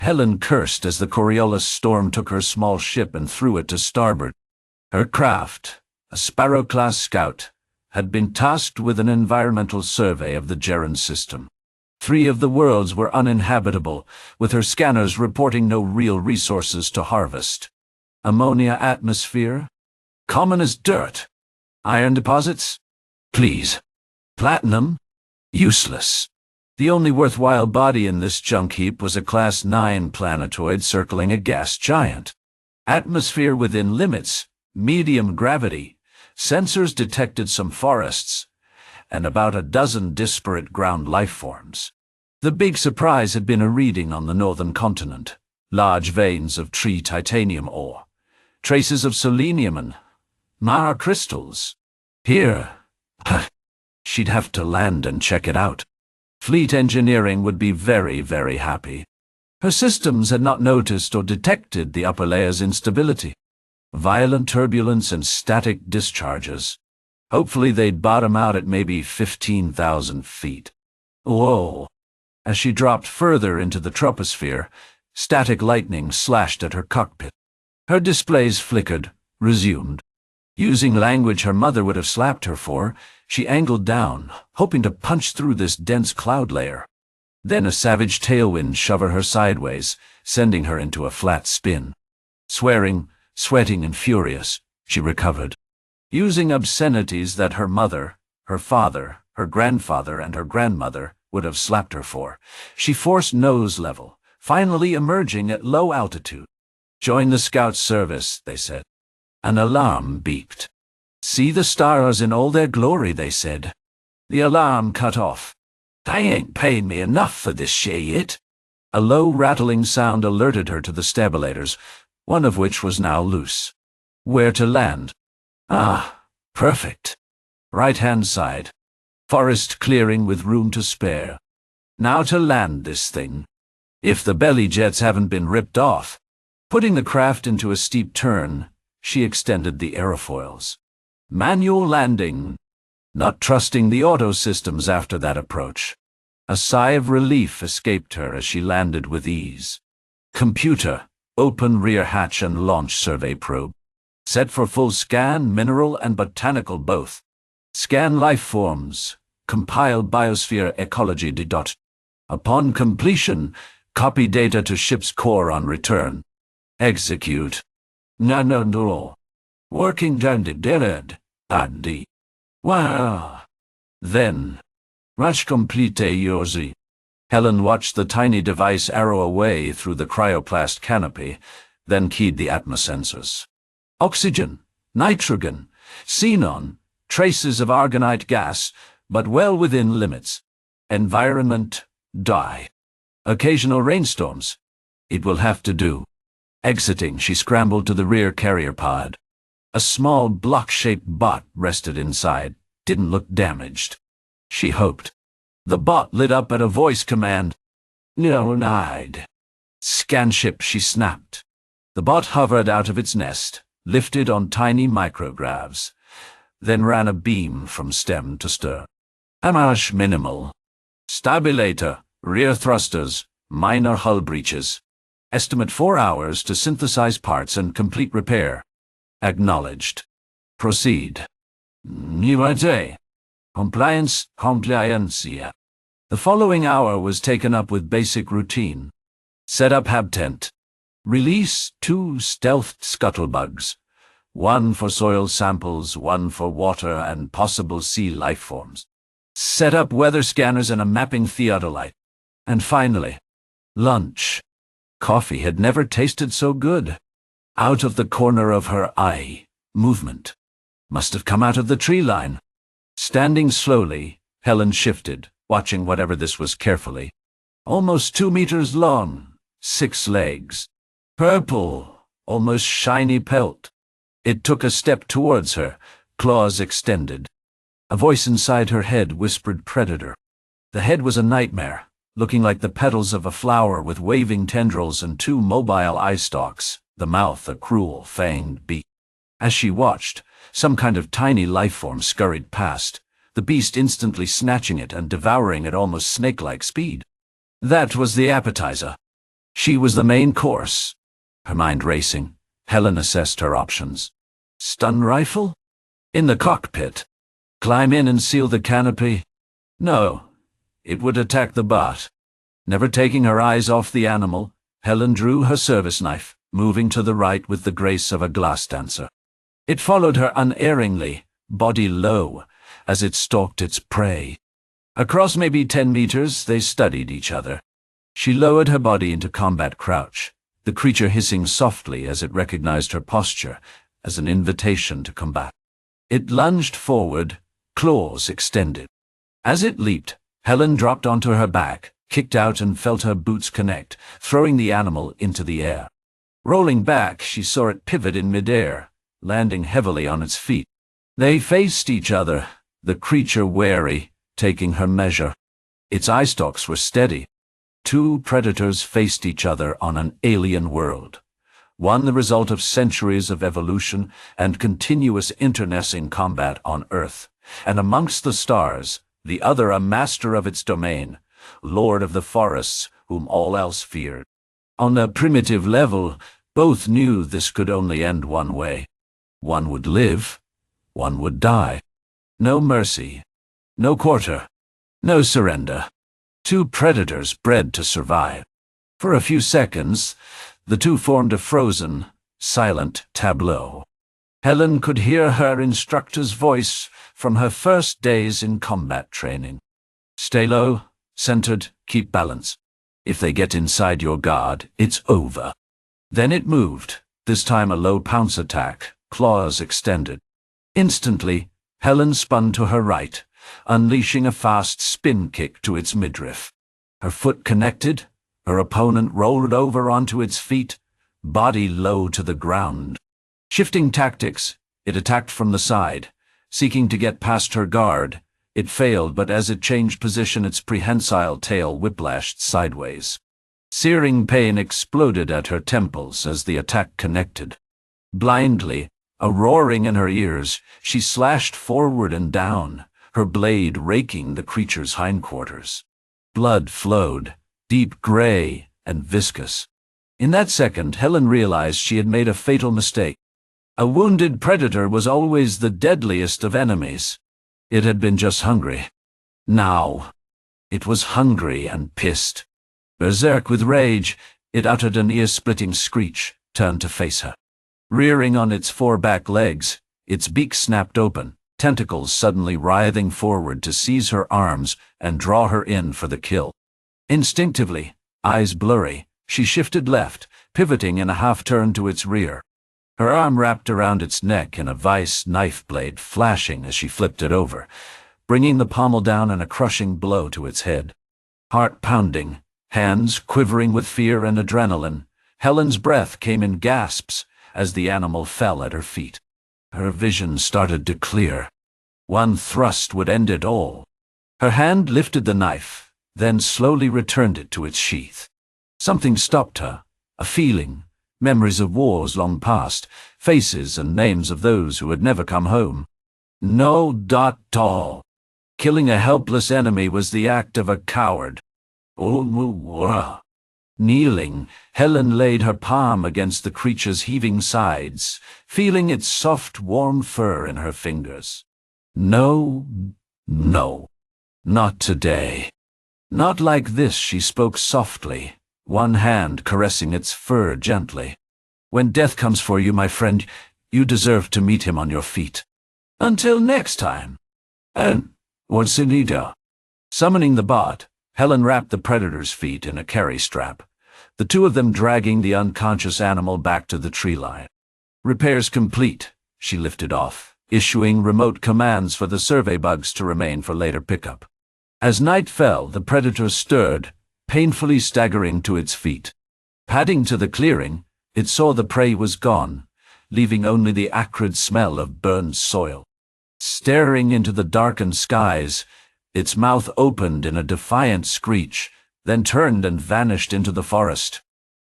Helen cursed as the Coriolis storm took her small ship and threw it to starboard. Her craft, a Sparrow-class scout, had been tasked with an environmental survey of the Geron system. 3 of the worlds were uninhabitable, with her scanners reporting no real resources to harvest. Ammonia atmosphere? Common as dirt. Iron deposits? Please. Platinum? Useless. The only worthwhile body in this junk heap was a Class 9 planetoid circling a gas giant. Atmosphere within limits, medium gravity, sensors detected some forests, and about a dozen disparate ground lifeforms. The big surprise had been a reading on the northern continent. Large veins of tree titanium ore, traces of selenium and Mara crystals. Here, she'd have to land and check it out. Fleet engineering would be very, very happy. Her systems had not noticed or detected the upper layer's instability. Violent turbulence and static discharges. Hopefully they'd bottom out at maybe 15,000 feet. Whoa! As she dropped further into the troposphere, static lightning slashed at her cockpit. Her displays flickered, resumed. Using language her mother would have slapped her for, she angled down, hoping to punch through this dense cloud layer. Then a savage tailwind shoved her sideways, sending her into a flat spin. Swearing, sweating and furious, she recovered. Using obscenities that her mother, her father, her grandfather and her grandmother would have slapped her for, she forced nose level, finally emerging at low altitude. "Join the scout service," they said. An alarm beeped. "See the stars in all their glory," they said. The alarm cut off. "They ain't paying me enough for this shit." A low rattling sound alerted her to the stabilators, one of which was now loose. Where to land? Ah, perfect. Right-hand side. Forest clearing with room to spare. Now to land this thing. If the belly jets haven't been ripped off. Putting the craft into a steep turn, she extended the aerofoils. Manual landing. Not trusting the auto systems after that approach. A sigh of relief escaped her as she landed with ease. Computer, open rear hatch and launch survey probe. Set for full scan, mineral and botanical both. Scan life forms. Compile biosphere ecology dot. Upon completion, copy data to ship's core on return. Execute. No. Working down the dead. Adi. Wow. Then. Rush complete yourzi. Helen watched the tiny device arrow away through the cryoplast canopy, then keyed the atmosensors. Oxygen, nitrogen, xenon, traces of argonite gas, but well within limits. Environment, die. Occasional rainstorms. It will have to do. Exiting, she scrambled to the rear carrier pod. A small block-shaped bot rested inside, didn't look damaged. She hoped. The bot lit up at a voice command. No-eyed. Scan ship, she snapped. The bot hovered out of its nest, lifted on tiny microgravs, then ran a beam from stem to stern. Amash minimal. Stabilator, rear thrusters, minor hull breaches. Estimate 4 hours to synthesize parts and complete repair. Acknowledged. Proceed. Mightynumbat. Compliancia. The following hour was taken up with basic routine. Set up hab tent. Release 2 stealthed scuttlebugs. 1 for soil samples, 1 for water and possible sea life forms. Set up weather scanners and a mapping theodolite. And finally, lunch. Coffee had never tasted so good. Out of the corner of her eye, movement. Must have come out of the tree line. Standing slowly, Helen shifted, watching whatever this was carefully. Almost 2 meters long, 6 legs. Purple, almost shiny pelt. It took a step towards her, claws extended. A voice inside her head whispered predator. The head was a nightmare, looking like the petals of a flower with waving tendrils and 2 mobile eye stalks, the mouth a cruel, fanged beak. As she watched, some kind of tiny life form scurried past, the beast instantly snatching it and devouring at almost snake-like speed. That was the appetizer. She was the main course. Her mind racing, Helen assessed her options. Stun rifle? In the cockpit. Climb in and seal the canopy? No, it would attack the bot. Never taking her eyes off the animal, Helen drew her service knife, moving to the right with the grace of a glass dancer. It followed her unerringly, body low, as it stalked its prey. Across maybe 10 meters, they studied each other. She lowered her body into combat crouch, the creature hissing softly as it recognized her posture as an invitation to combat. It lunged forward, claws extended. As it leaped, Helen dropped onto her back, kicked out and felt her boots connect, throwing the animal into the air. Rolling back, she saw it pivot in midair, landing heavily on its feet. They faced each other, the creature wary, taking her measure. Its eye stalks were steady. Two predators faced each other on an alien world. One the result of centuries of evolution and continuous internecine combat on Earth, and amongst the stars, the other a master of its domain, lord of the forests whom all else feared. On a primitive level, both knew this could only end one way. One would live, one would die. No mercy, no quarter, no surrender. Two predators bred to survive. For a few seconds, the two formed a frozen, silent tableau. Helen could hear her instructor's voice from her first days in combat training. Stay low, centered, keep balance. If they get inside your guard, it's over. Then it moved, this time a low pounce attack, claws extended. Instantly, Helen spun to her right, unleashing a fast spin kick to its midriff. Her foot connected, her opponent rolled over onto its feet, body low to the ground. Shifting tactics, it attacked from the side, seeking to get past her guard. It failed, but as it changed position, its prehensile tail whiplashed sideways. Searing pain exploded at her temples as the attack connected. Blindly, a roaring in her ears, she slashed forward and down, her blade raking the creature's hindquarters. Blood flowed, deep gray and viscous. In that second, Helen realized she had made a fatal mistake. A wounded predator was always the deadliest of enemies. It had been just hungry. Now, it was hungry and pissed. Berserk with rage, it uttered an ear-splitting screech, turned to face her. Rearing on its four back legs, its beak snapped open, tentacles suddenly writhing forward to seize her arms and draw her in for the kill. Instinctively, eyes blurry, she shifted left, pivoting in a half-turn to its rear. Her arm wrapped around its neck in a vice knife blade flashing as she flipped it over, bringing the pommel down in a crushing blow to its head. Heart pounding, hands quivering with fear and adrenaline, Helen's breath came in gasps as the animal fell at her feet. Her vision started to clear. One thrust would end it all. Her hand lifted the knife, then slowly returned it to its sheath. Something stopped her, a feeling, memories of wars long past, faces and names of those who had never come home. No all. Killing a helpless enemy was the act of a coward. Kneeling, Helen laid her palm against the creature's heaving sides, feeling its soft, warm fur in her fingers. No, not today. Not like this, she spoke softly, one hand caressing its fur gently. When death comes for you, my friend, you deserve to meet him on your feet. Until next time. And what's in Ida? Summoning the bot, Helen wrapped the predator's feet in a carry strap, the two of them dragging the unconscious animal back to the tree line. Repairs complete, she lifted off, issuing remote commands for the survey bugs to remain for later pickup. As night fell, the predator stirred, painfully staggering to its feet. Padding to the clearing, it saw the prey was gone, leaving only the acrid smell of burned soil. Staring into the darkened skies, its mouth opened in a defiant screech, then turned and vanished into the forest.